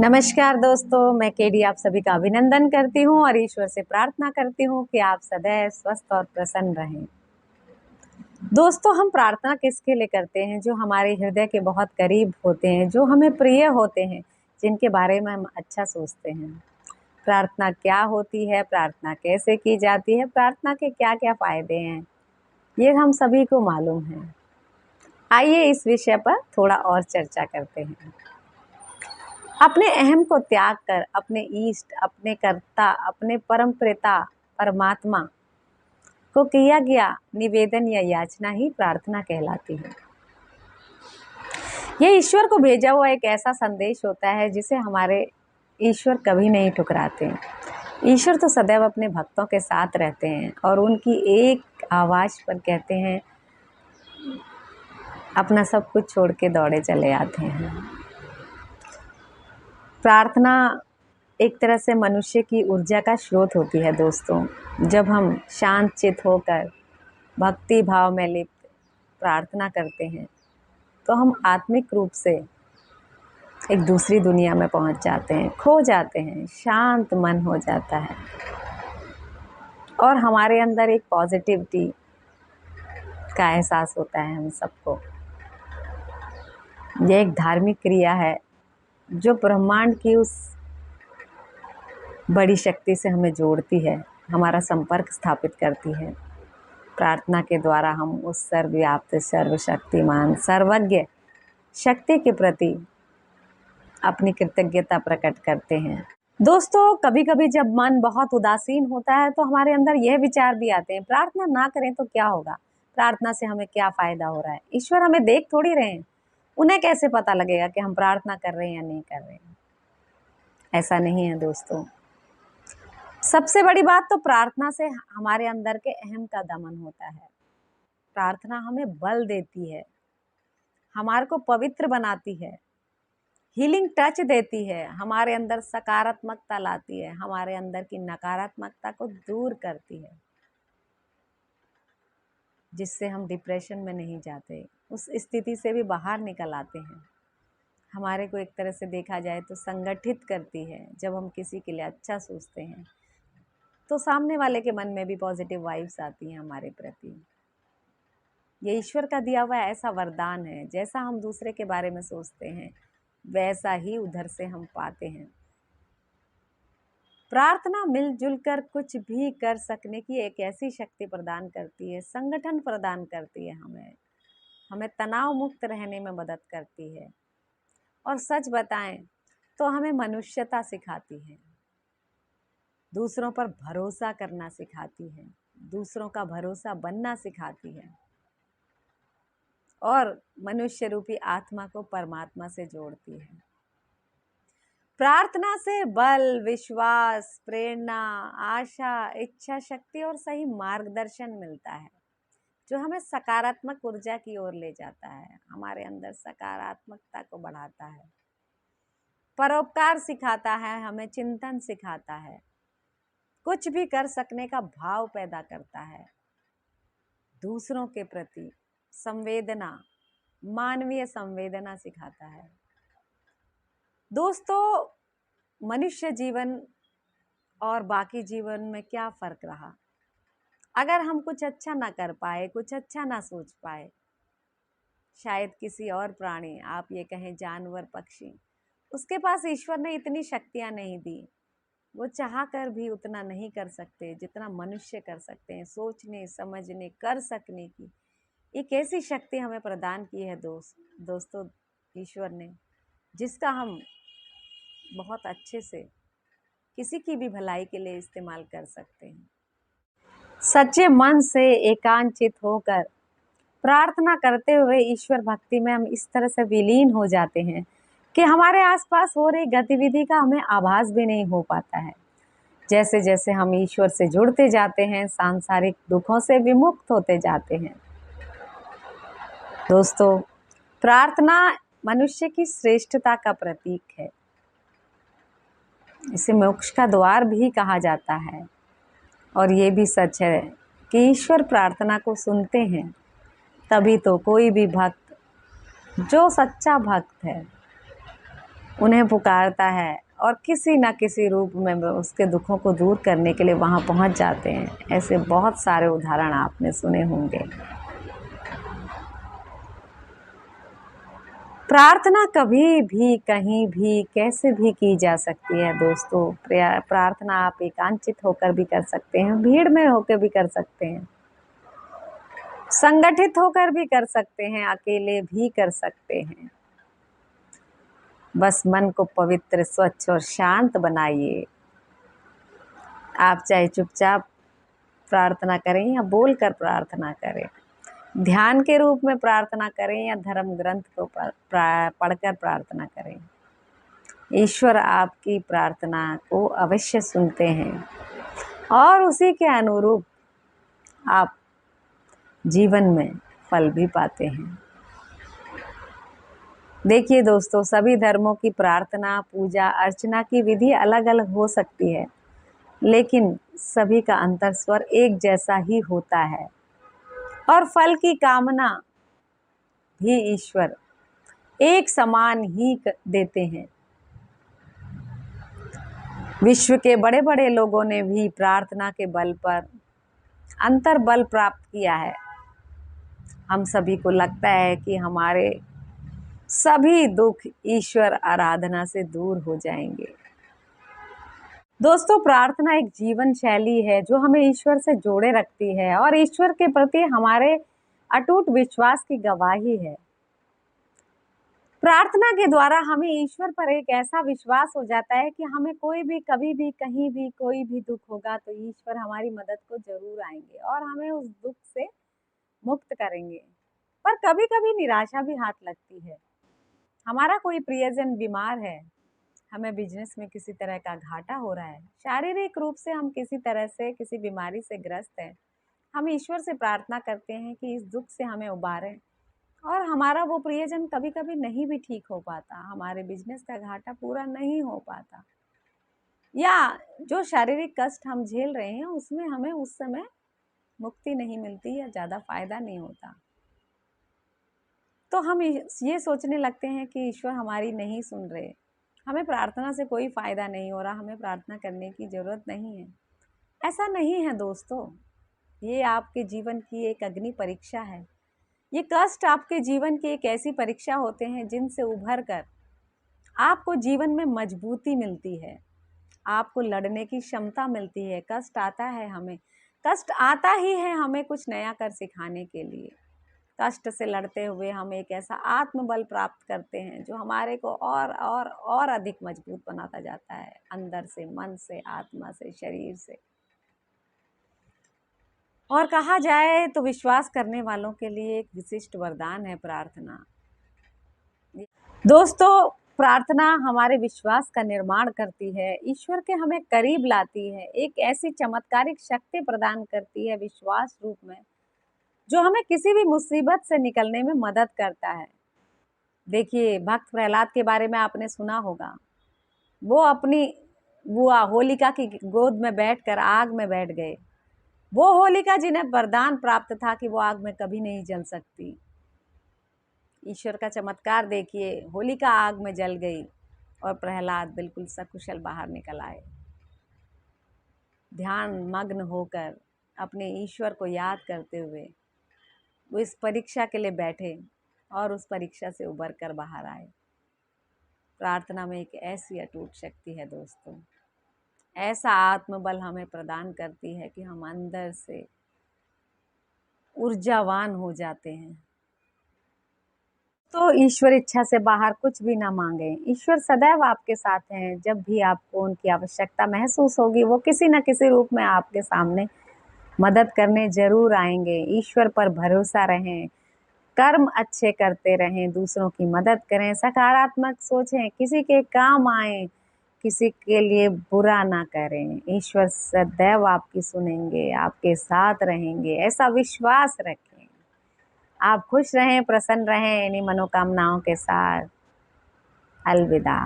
नमस्कार दोस्तों, मैं केडी आप सभी का अभिनंदन करती हूँ और ईश्वर से प्रार्थना करती हूँ कि आप सदैव स्वस्थ और प्रसन्न रहें। दोस्तों, हम प्रार्थना किसके लिए करते हैं? जो हमारे हृदय के बहुत करीब होते हैं, जो हमें प्रिय होते हैं, जिनके बारे में हम अच्छा सोचते हैं। प्रार्थना क्या होती है? प्रार्थना कैसे की जाती है? प्रार्थना के क्या क्या फायदे हैं, ये हम सभी को मालूम है। आइए इस विषय पर थोड़ा और चर्चा करते हैं। अपने अहम को त्याग कर अपने इष्ट, अपने कर्ता, अपने परम पिता परमात्मा को किया गया निवेदन या याचना ही प्रार्थना कहलाती है। यह ईश्वर को भेजा हुआ एक ऐसा संदेश होता है जिसे हमारे ईश्वर कभी नहीं ठुकराते। ईश्वर तो सदैव अपने भक्तों के साथ रहते हैं और उनकी एक आवाज़ पर कहते हैं, अपना सब कुछ छोड़ के दौड़े चले आते हैं। प्रार्थना एक तरह से मनुष्य की ऊर्जा का स्रोत होती है दोस्तों। जब हम शांत चित होकर भक्ति भाव में लिप्त प्रार्थना करते हैं तो हम आत्मिक रूप से एक दूसरी दुनिया में पहुंच जाते हैं, खो जाते हैं, शांत मन हो जाता है और हमारे अंदर एक पॉजिटिविटी का एहसास होता है हम सबको। यह एक धार्मिक क्रिया है जो ब्रह्मांड की उस बड़ी शक्ति से हमें जोड़ती है, हमारा संपर्क स्थापित करती है। प्रार्थना के द्वारा हम उस सर्वव्याप्त, सर्वशक्तिमान, सर्वज्ञ शक्ति के प्रति अपनी कृतज्ञता प्रकट करते हैं। दोस्तों, कभी कभी जब मन बहुत उदासीन होता है तो हमारे अंदर यह विचार भी आते हैं, प्रार्थना ना करें तो क्या होगा? प्रार्थना से हमें क्या फ़ायदा हो रहा है? ईश्वर हमें देख थोड़ी रहे हैं, उन्हें कैसे पता लगेगा कि हम प्रार्थना कर रहे हैं या नहीं कर रहे हैं? ऐसा नहीं है दोस्तों। सबसे बड़ी बात तो प्रार्थना से हमारे अंदर के अहम का दमन होता है। प्रार्थना हमें बल देती है, हमारे को पवित्र बनाती है, हीलिंग टच देती है, हमारे अंदर सकारात्मकता लाती है, हमारे अंदर की नकारात्मकता को दूर करती है, जिससे हम डिप्रेशन में नहीं जाते, उस स्थिति से भी बाहर निकल आते हैं। हमारे को एक तरह से देखा जाए तो संगठित करती है। जब हम किसी के लिए अच्छा सोचते हैं तो सामने वाले के मन में भी पॉजिटिव वाइब्स आती हैं हमारे प्रति। ये ईश्वर का दिया हुआ ऐसा वरदान है, जैसा हम दूसरे के बारे में सोचते हैं वैसा ही उधर से हम पाते हैं। प्रार्थना मिलजुल कर कुछ भी कर सकने की एक ऐसी शक्ति प्रदान करती है, संगठन प्रदान करती है, हमें तनाव मुक्त रहने में मदद करती है और सच बताएं तो हमें मनुष्यता सिखाती है, दूसरों पर भरोसा करना सिखाती है, दूसरों का भरोसा बनना सिखाती है और मनुष्य रूपी आत्मा को परमात्मा से जोड़ती है। प्रार्थना से बल, विश्वास, प्रेरणा, आशा, इच्छा शक्ति और सही मार्गदर्शन मिलता है, जो हमें सकारात्मक ऊर्जा की ओर ले जाता है, हमारे अंदर सकारात्मकता को बढ़ाता है, परोपकार सिखाता है, हमें चिंतन सिखाता है, कुछ भी कर सकने का भाव पैदा करता है, दूसरों के प्रति संवेदना, मानवीय संवेदना सिखाता है। दोस्तों, मनुष्य जीवन और बाकी जीवन में क्या फ़र्क रहा? अगर हम कुछ अच्छा ना कर पाए, कुछ अच्छा ना सोच पाए, शायद किसी और प्राणी, आप ये कहें जानवर, पक्षी, उसके पास ईश्वर ने इतनी शक्तियाँ नहीं दी, वो चाह कर भी उतना नहीं कर सकते जितना मनुष्य कर सकते हैं। सोचने, समझने, कर सकने की एक ऐसी शक्ति हमें प्रदान की है दोस्तों ईश्वर ने, जिसका हम बहुत अच्छे से किसी की भी भलाई के लिए इस्तेमाल कर सकते हैं। सच्चे मन से एकांचित होकर प्रार्थना करते हुए ईश्वर भक्ति में हम इस तरह से विलीन हो जाते हैं कि हमारे आसपास हो रही गतिविधि का हमें आभास भी नहीं हो पाता है। जैसे जैसे हम ईश्वर से जुड़ते जाते हैं, सांसारिक दुखों से विमुक्त होते जाते हैं। दोस्तों, प्रार्थना मनुष्य की श्रेष्ठता का प्रतीक है, इसे मोक्ष का द्वार भी कहा जाता है और ये भी सच है कि ईश्वर प्रार्थना को सुनते हैं। तभी तो कोई भी भक्त, जो सच्चा भक्त है, उन्हें पुकारता है और किसी न किसी रूप में उसके दुखों को दूर करने के लिए वहाँ पहुँच जाते हैं। ऐसे बहुत सारे उदाहरण आपने सुने होंगे। प्रार्थना कभी भी, कहीं भी, कैसे भी की जा सकती है दोस्तों। प्रार्थना आप एकांचित होकर भी कर सकते हैं, भीड़ में होकर भी कर सकते हैं, संगठित होकर भी कर सकते हैं, अकेले भी कर सकते हैं। बस मन को पवित्र, स्वच्छ और शांत बनाइए। आप चाहे चुपचाप प्रार्थना करें या बोलकर प्रार्थना करें, ध्यान के रूप में प्रार्थना करें या धर्म ग्रंथ को पढ़कर प्रार्थना करें, ईश्वर आपकी प्रार्थना को अवश्य सुनते हैं और उसी के अनुरूप आप जीवन में फल भी पाते हैं। देखिए दोस्तों, सभी धर्मों की प्रार्थना, पूजा अर्चना की विधि अलग अलग हो सकती है, लेकिन सभी का अंतर स्वर एक जैसा ही होता है और फल की कामना भी ईश्वर एक समान ही देते हैं। विश्व के बड़े बड़े लोगों ने भी प्रार्थना के बल पर अंतर बल प्राप्त किया है। हम सभी को लगता है कि हमारे सभी दुख ईश्वर आराधना से दूर हो जाएंगे। दोस्तों, प्रार्थना एक जीवन शैली है जो हमें ईश्वर से जोड़े रखती है और ईश्वर के प्रति हमारे अटूट विश्वास की गवाही है। प्रार्थना के द्वारा हमें ईश्वर पर एक ऐसा विश्वास हो जाता है कि हमें कोई भी, कभी भी, कहीं भी कोई भी दुख होगा तो ईश्वर हमारी मदद को जरूर आएंगे और हमें उस दुख से मुक्त करेंगे। पर कभी कभी निराशा भी हाथ लगती है। हमारा कोई प्रियजन बीमार है, हमें बिजनेस में किसी तरह का घाटा हो रहा है, शारीरिक रूप से हम किसी तरह से किसी बीमारी से ग्रस्त हैं। हम ईश्वर से प्रार्थना करते हैं कि इस दुख से हमें उबारें और हमारा वो प्रियजन कभी कभी नहीं भी ठीक हो पाता, हमारे बिजनेस का घाटा पूरा नहीं हो पाता, या जो शारीरिक कष्ट हम झेल रहे हैं उसमें हमें उस समय मुक्ति नहीं मिलती या ज़्यादा फायदा नहीं होता, तो हम ये सोचने लगते हैं कि ईश्वर हमारी नहीं सुन रहे, हमें प्रार्थना से कोई फ़ायदा नहीं हो रहा, हमें प्रार्थना करने की ज़रूरत नहीं है। ऐसा नहीं है दोस्तों, ये आपके जीवन की एक अग्नि परीक्षा है। ये कष्ट आपके जीवन की एक ऐसी परीक्षा होते हैं जिनसे उभर कर आपको जीवन में मजबूती मिलती है, आपको लड़ने की क्षमता मिलती है। कष्ट आता है हमें, कष्ट आता ही है हमें कुछ नया कर सिखाने के लिए। कष्ट से लड़ते हुए हम एक ऐसा आत्मबल प्राप्त करते हैं जो हमारे को और अधिक मजबूत बनाता जाता है, अंदर से, मन से, आत्मा से, शरीर से। और कहा जाए तो विश्वास करने वालों के लिए एक विशिष्ट वरदान है प्रार्थना। दोस्तों, प्रार्थना हमारे विश्वास का निर्माण करती है, ईश्वर के हमें करीब लाती है, एक ऐसी चमत्कारिक शक्ति प्रदान करती है विश्वास रूप में, जो हमें किसी भी मुसीबत से निकलने में मदद करता है। देखिए, भक्त प्रहलाद के बारे में आपने सुना होगा। वो अपनी बुआ होलिका की गोद में बैठकर आग में बैठ गए। वो होलिका जिन्हें वरदान प्राप्त था कि वो आग में कभी नहीं जल सकती। ईश्वर का चमत्कार देखिए, होलिका आग में जल गई और प्रहलाद बिल्कुल सकुशल बाहर निकल आए। ध्यान मग्न होकर अपने ईश्वर को याद करते हुए वो इस परीक्षा के लिए बैठे और उस परीक्षा से उबर कर बाहर आए। प्रार्थना में एक ऐसी अटूट शक्ति है दोस्तों, ऐसा आत्मबल हमें प्रदान करती है कि हम अंदर से ऊर्जावान हो जाते हैं। तो ईश्वर इच्छा से बाहर कुछ भी ना मांगे, ईश्वर सदैव आपके साथ हैं। जब भी आपको उनकी आवश्यकता महसूस होगी, वो किसी न किसी रूप में आपके सामने मदद करने जरूर आएंगे। ईश्वर पर भरोसा रहें, कर्म अच्छे करते रहें, दूसरों की मदद करें, सकारात्मक सोचें, किसी के काम आए, किसी के लिए बुरा ना करें। ईश्वर सदैव आपकी सुनेंगे, आपके साथ रहेंगे, ऐसा विश्वास रखें। आप खुश रहें, प्रसन्न रहें इन्हीं मनोकामनाओं के साथ। अलविदा।